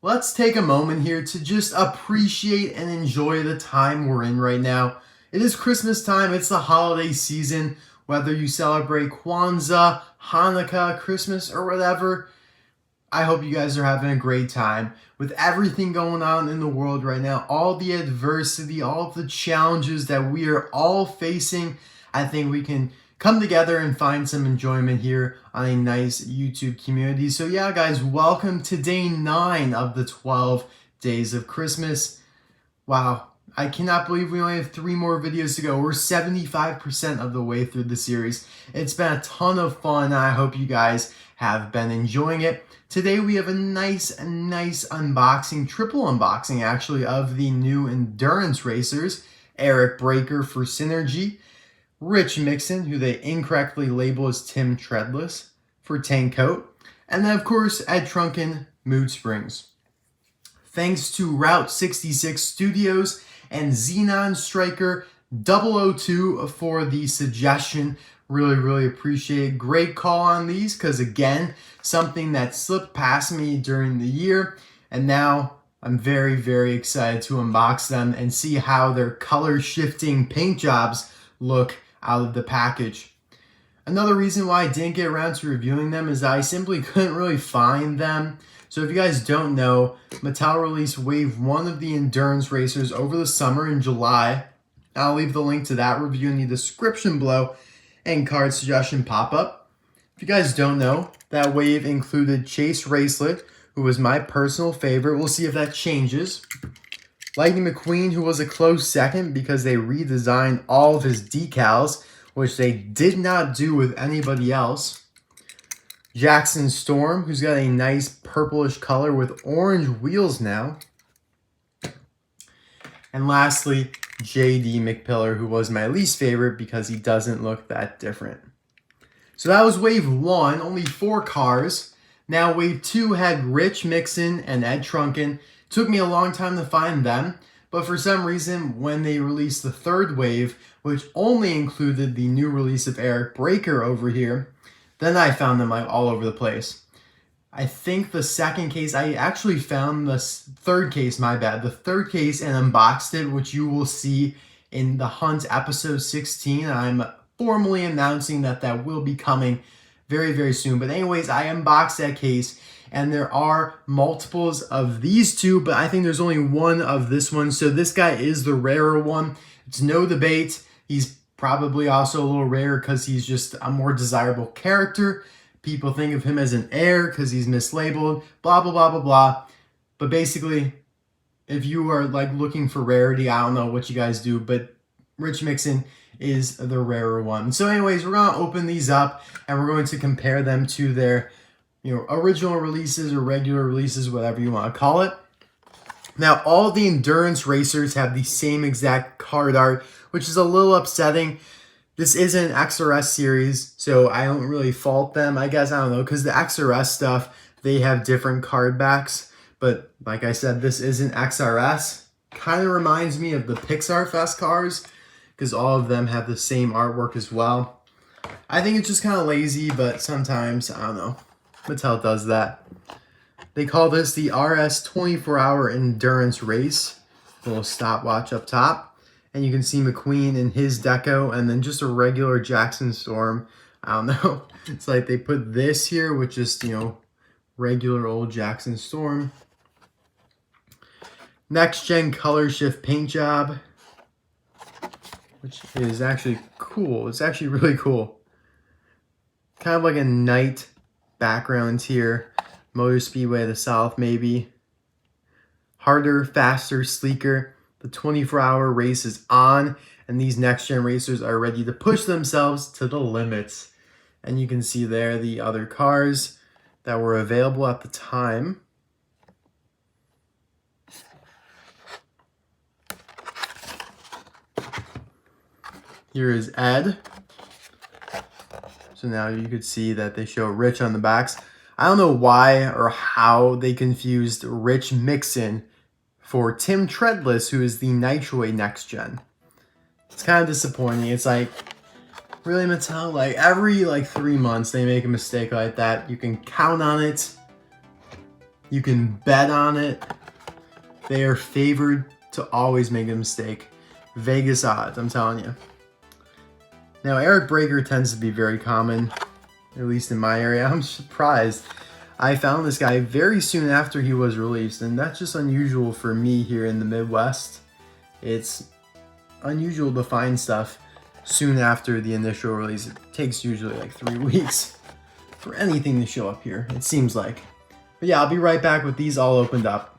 Let's take a moment here to just appreciate and enjoy the time we're in right now. It is Christmas time, it's the holiday season. Whether you celebrate Kwanzaa, Hanukkah, Christmas, or whatever, I hope you guys are having a great time. With everything going on in the world right now, all the adversity, all the challenges that we are all facing, I think we can come together and find some enjoyment here on a nice YouTube community. So yeah, guys, welcome to day 9 of the 12 days of Christmas. Wow, I cannot believe we only have 3 more videos to go. We're 75% of the way through the series. It's been a ton of fun, and I hope you guys have been enjoying it. Today we have a nice unboxing, triple unboxing actually, of the new endurance racers. Eric Breaker for Synergy, Rich Mixon, who they incorrectly label as Tim Treadless, for Tank Coat, and then of course Ed Trunken, Mood Springs. Thanks to Route 66 Studios and Xenon Striker 002 for the suggestion. Really appreciate it. Great call on these, because again, something that slipped past me during the year, and now I'm very excited to unbox them and see how their color shifting paint jobs look out of the package. Another reason why I didn't get around to reviewing them is that I simply couldn't really find them. So if you guys don't know, Mattel released Wave 1 of the Endurance Racers over the summer in July. I'll leave the link to that review in the description below and card suggestion pop-up. If you guys don't know, that wave included Chase Racelet, who was my personal favorite. We'll see if that changes. Lightning McQueen, who was a close second because they redesigned all of his decals, which they did not do with anybody else. Jackson Storm, who's got a nice purplish color with orange wheels now. And lastly, JD McPillar, who was my least favorite because he doesn't look that different. So that was Wave 1, only 4 cars. Now Wave 2 had Rich Mixon and Ed Trunken. Took me a long time to find them, but for some reason, when they released the third wave, which only included the new release of Eric Breaker over here, then I found them like all over the place. I think the second case, I actually found the third case, my bad, the third case, and unboxed it, which you will see in the Hunt episode 16. I'm formally announcing that that will be coming very soon. But anyways, I unboxed that case, and there are multiples of these two, but I think there's only one of this one. So this guy is the rarer one. It's no debate. He's probably also a little rare because he's just a more desirable character. People think of him as an heir because he's mislabeled, blah. But basically, if you are like looking for rarity, I don't know what you guys do, but Rich Mixon is the rarer one. So anyways, we're going to open these up and we're going to compare them to their original releases or regular releases, whatever you want to call it. Now, all the endurance racers have the same exact card art, which is a little upsetting. This is an XRS series, so I don't really fault them, I guess. I don't know, because the XRS stuff, they have different card backs. But like I said, this isn't XRS. Kind of reminds me of the Pixar Fest cars, because all of them have the same artwork as well. I think it's just kind of lazy, but sometimes, I don't know, Mattel does that. They call this the RS 24-hour endurance race. A little stopwatch up top. And you can see McQueen in his deco, and then just a regular Jackson Storm. I don't know. It's like they put this here, which is, regular old Jackson Storm. Next gen color shift paint job, which is actually cool. It's actually really cool. Kind of like a night background here. Motor Speedway of the South, maybe. Harder, faster, sleeker. The 24-hour race is on, and these next-gen racers are ready to push themselves to the limits. And you can see there the other cars that were available at the time. Here is Ed. So now you could see that they show Rich on the backs. I don't know why or how they confused Rich Mixon for Tim Treadless, who is the Nitroid Next Gen. It's kind of disappointing. It's like, really, Mattel? Like, every 3 months they make a mistake like that. You can count on it. You can bet on it. They are favored to always make a mistake. Vegas odds, I'm telling you. Now, Eric Breaker tends to be very common, at least in my area. I'm surprised. I found this guy very soon after he was released, and that's just unusual for me here in the Midwest. It's unusual to find stuff soon after the initial release. It takes usually like 3 weeks for anything to show up here, it seems like. But yeah, I'll be right back with these all opened up.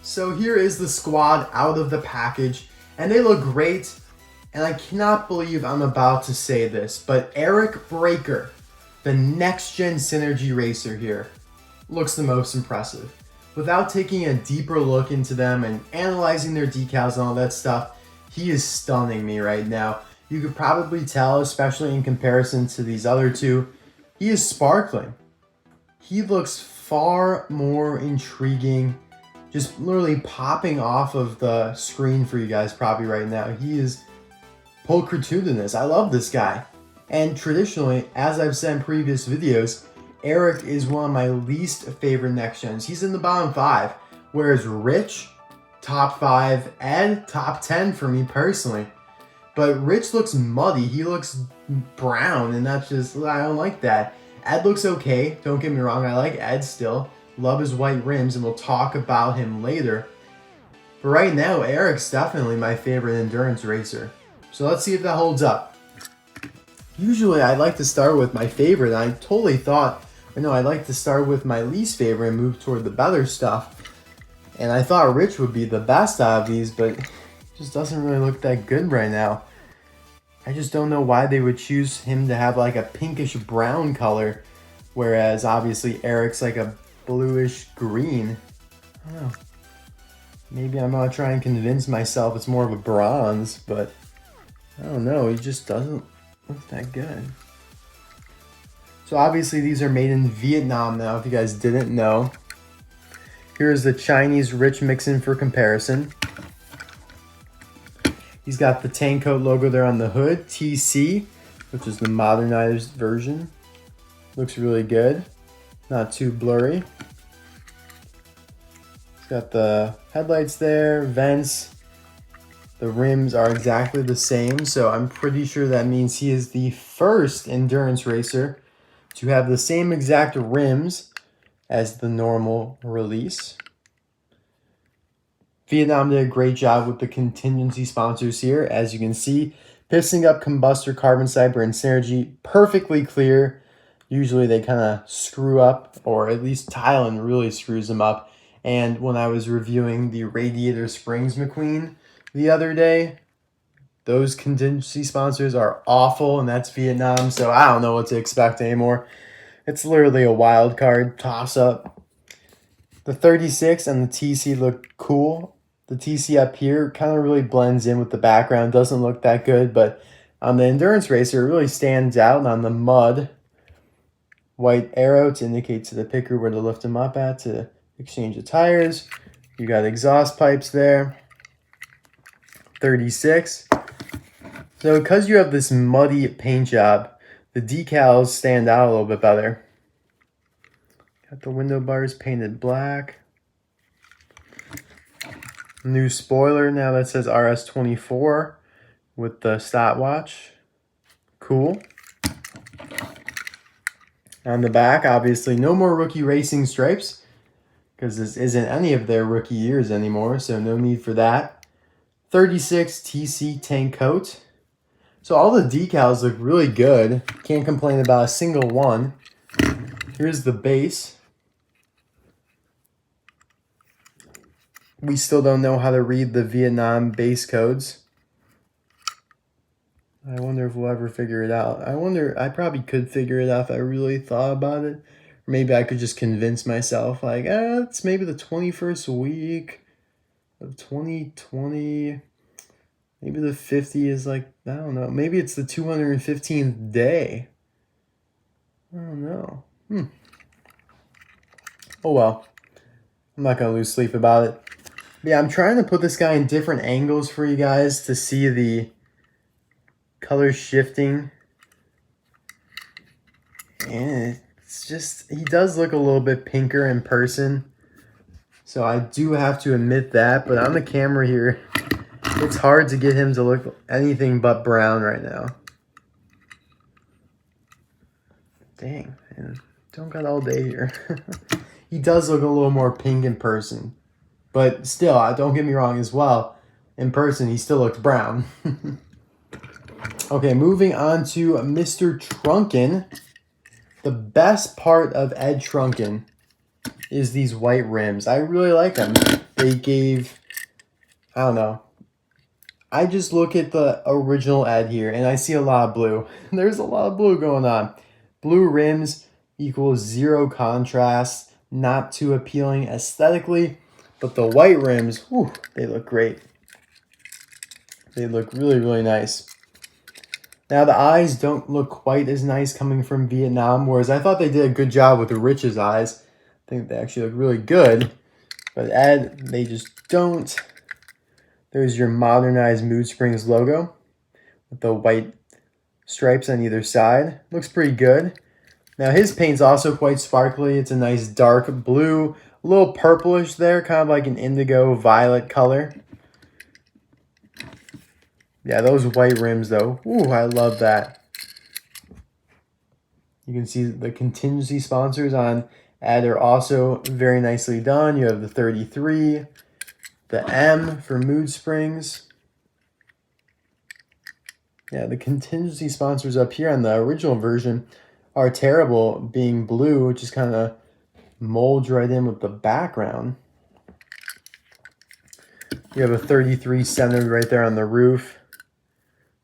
So here is the squad out of the package, and they look great, and I cannot believe I'm about to say this, but Eric Breaker, the next-gen Synergy Racer here, looks the most impressive. Without taking a deeper look into them and analyzing their decals and all that stuff, he is stunning me right now. You could probably tell, especially in comparison to these other two, he is sparkling. He looks far more intriguing, just literally popping off of the screen for you guys probably right now. He is pulchritudinous. I love this guy. And traditionally, as I've said in previous videos, Eric is one of my least favorite next gens. He's in the bottom 5, whereas Rich, top 5, Ed, top 10 for me personally. But Rich looks muddy. He looks brown, and that's just, I don't like that. Ed looks okay. Don't get me wrong. I like Ed still. Love his white rims, and we'll talk about him later. But right now, Eric's definitely my favorite endurance racer. So let's see if that holds up. Usually, I like to start with my favorite. I totally thought, I like to start with my least favorite and move toward the better stuff. And I thought Rich would be the best out of these, but it just doesn't really look that good right now. I just don't know why they would choose him to have like a pinkish brown color, whereas obviously Eric's like a bluish green. I don't know. Maybe I'm gonna try and convince myself it's more of a bronze, but I don't know. He just doesn't look that good. So obviously these are made in Vietnam now, if you guys didn't know. Here's the Chinese Rich Mixon for comparison. He's got the tank coat logo there on the hood, TC, which is the modernized version. Looks really good. Not too blurry. It's got the headlights there, vents. The rims are exactly the same, so I'm pretty sure that means he is the first endurance racer to have the same exact rims as the normal release. Vietnam did a great job with the contingency sponsors here. As you can see, Piston up combustor, carbon fiber, and Synergy perfectly clear. Usually they kind of screw up, or at least Thailand really screws them up. And when I was reviewing the radiator springs McQueen the other day, those contingency sponsors are awful, and that's Vietnam, so I don't know what to expect anymore. It's literally a wild card toss-up. The 36 and the TC look cool. The TC up here kind of really blends in with the background, doesn't look that good, but on the endurance racer, it really stands out on the mud. White arrow to indicate to the picker where to lift them up at to exchange the tires. You got exhaust pipes there. 36. So because you have this muddy paint job, the decals stand out a little bit better. Got the window bars painted black. New spoiler now that says RS24 with the stopwatch. Cool. On the back, obviously, no more rookie racing stripes because this isn't any of their rookie years anymore, so no need for that. 36 TC tank coat. So all the decals look really good. Can't complain about a single one. Here's the base. We still don't know how to read the Vietnam base codes. I wonder if we'll ever figure it out. I probably could figure it out if I really thought about it. Or maybe I could just convince myself, like, it's maybe the 21st week of 2020. Maybe the 50 is like, I don't know. Maybe it's the 215th day. I don't know. Oh well. I'm not going to lose sleep about it. But yeah, I'm trying to put this guy in different angles for you guys to see the color shifting. And it's just, he does look a little bit pinker in person. So I do have to admit that. But on the camera here, it's hard to get him to look anything but brown right now. Dang, man. Don't got all day here. He does look a little more pink in person. But still, don't get me wrong as well. In person, he still looks brown. Okay, moving on to Mr. Truncan. The best part of Ed Trunken is these white rims. I really like them. They gave, I don't know. I just look at the original Ed here, and I see a lot of blue. There's a lot of blue going on. Blue rims equals zero contrast. Not too appealing aesthetically. But the white rims, whew, they look great. They look really, really nice. Now, the eyes don't look quite as nice coming from Vietnam, whereas I thought they did a good job with the Rich's eyes. I think they actually look really good. But Ed, they just don't. There's your modernized Mood Springs logo with the white stripes on either side. Looks pretty good. Now, his paint's also quite sparkly. It's a nice dark blue, a little purplish there, kind of like an indigo violet color. Yeah, those white rims, though. Ooh, I love that. You can see the contingency sponsors on Ed are also very nicely done. You have the 33, the M for Mood Springs. Yeah, the contingency sponsors up here on the original version are terrible, being blue, which is kind of molds right in with the background. You have a 33 centered right there on the roof.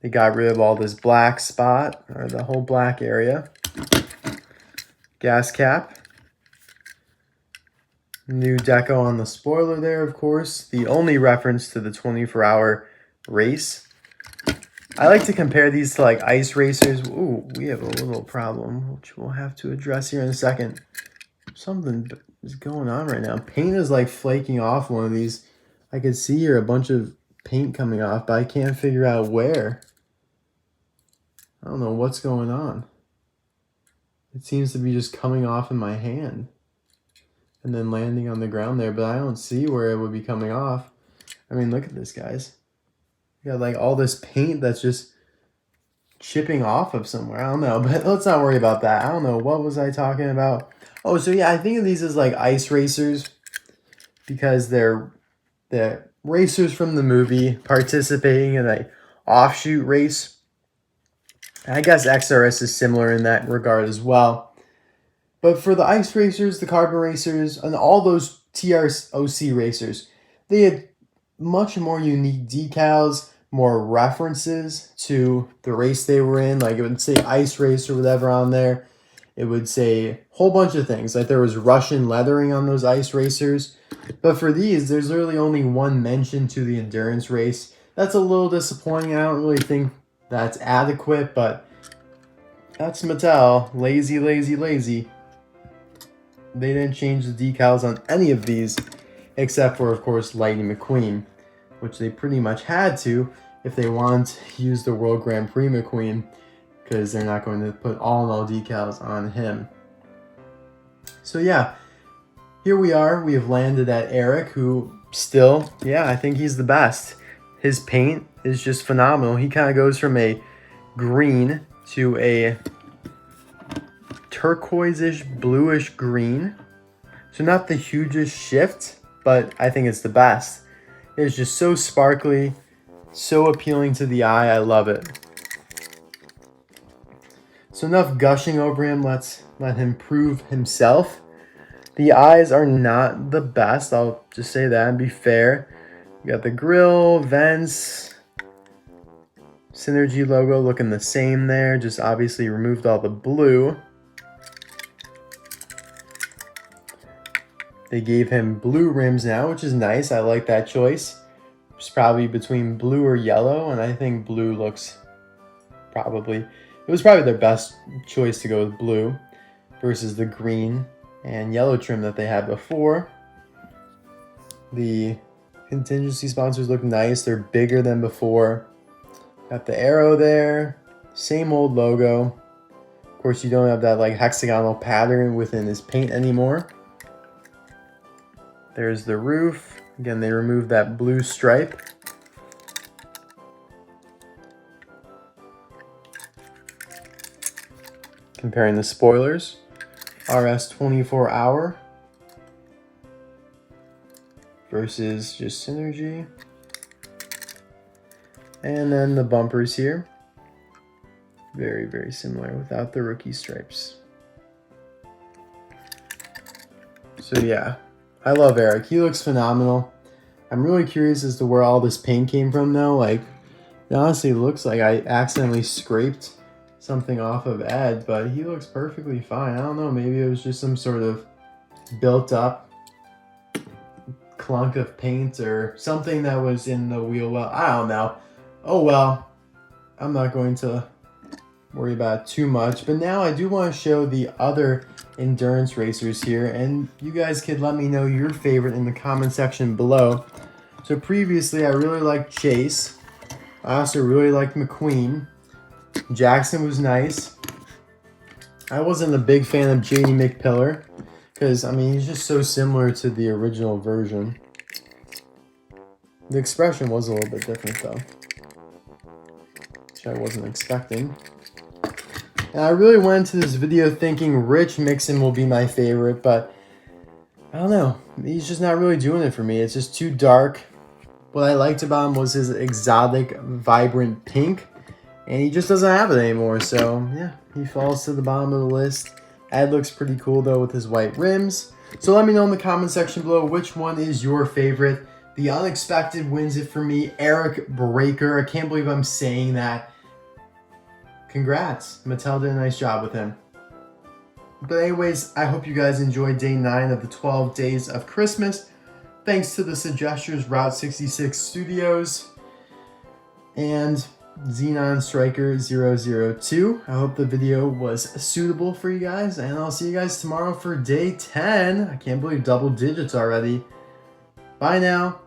They got rid of all this black spot, or the whole black area. Gas cap. New deco on the spoiler there, of course. The only reference to the 24-hour race. I like to compare these to like ice racers. Ooh, we have a little problem, which we'll have to address here in a second. Something is going on right now. Paint is like flaking off one of these. I can see here a bunch of paint coming off, but I can't figure out where. I don't know what's going on. It seems to be just coming off in my hand and then landing on the ground there, but I don't see where it would be coming off. I mean, look at this, guys. You got like all this paint that's just chipping off of somewhere. I don't know, but let's not worry about that. I don't know. What was I talking about? Oh, so yeah, I think of these as like ice racers because they're racers from the movie participating in a offshoot race. I guess XRS is similar in that regard as well. But for the ice racers, the carbon racers, and all those TROC racers, they had much more unique decals, more references to the race they were in. Like it would say ice race or whatever on there. It would say a whole bunch of things. Like there was Russian lettering on those ice racers. But for these, there's literally only one mention to the endurance race. That's a little disappointing. I don't really think that's adequate, but that's Mattel. Lazy, lazy, lazy. They didn't change the decals on any of these, except for, of course, Lightning McQueen, which they pretty much had to if they wanted to use the World Grand Prix McQueen, because they're not going to put all decals on him. So yeah, here we are. We have landed at Eric, who still, yeah, I think he's the best. His paint is just phenomenal. He kind of goes from a green to a turquoise-ish, bluish green. So not the hugest shift, but I think it's the best. It's just so sparkly, so appealing to the eye. I love it. So enough gushing over him. Let's let him prove himself. The eyes are not the best, I'll just say that and be fair. You got the grill, vents, Synergy logo looking the same there, just obviously removed all the blue. They gave him blue rims now, which is nice. I like that choice. It's probably between blue or yellow, and I think blue looks it was probably their best choice to go with blue versus the green and yellow trim that they had before. The contingency sponsors look nice. They're bigger than before. Got the arrow there. Same old logo. Of course, you don't have that like hexagonal pattern within his paint anymore. There's the roof. Again, they removed that blue stripe. Comparing the spoilers. RS 24-hour versus just Synergy. And then the bumpers here. Very, very similar without the rookie stripes. So yeah, I love Eric. He looks phenomenal. I'm really curious as to where all this paint came from though. Like, it honestly looks like I accidentally scraped something off of Ed, but he looks perfectly fine. I don't know, maybe it was just some sort of built up clunk of paint or something that was in the wheel well. I don't know. Oh well, I'm not going to worry about it too much. But now I do want to show the other endurance racers here, and you guys could let me know your favorite in the comment section below. So previously I really liked Chase. I also really liked McQueen. Jackson was nice. I wasn't a big fan of JD McPillar because, I mean, he's just so similar to the original version. The expression was a little bit different though, which I wasn't expecting. And I really went into this video thinking Rich Mixon will be my favorite, but I don't know. He's just not really doing it for me. It's just too dark. What I liked about him was his exotic, vibrant pink, and he just doesn't have it anymore. So yeah, he falls to the bottom of the list. Ed looks pretty cool though with his white rims. So let me know in the comment section below which one is your favorite. The unexpected wins it for me, Eric Breaker. I can't believe I'm saying that. Congrats. Mattel did a nice job with him. But anyways, I hope you guys enjoyed day 9 of the 12 days of Christmas. Thanks to the Suggestors Route 66 Studios and Xenon Striker 002. I hope the video was suitable for you guys, and I'll see you guys tomorrow for day 10. I can't believe double digits already. Bye now.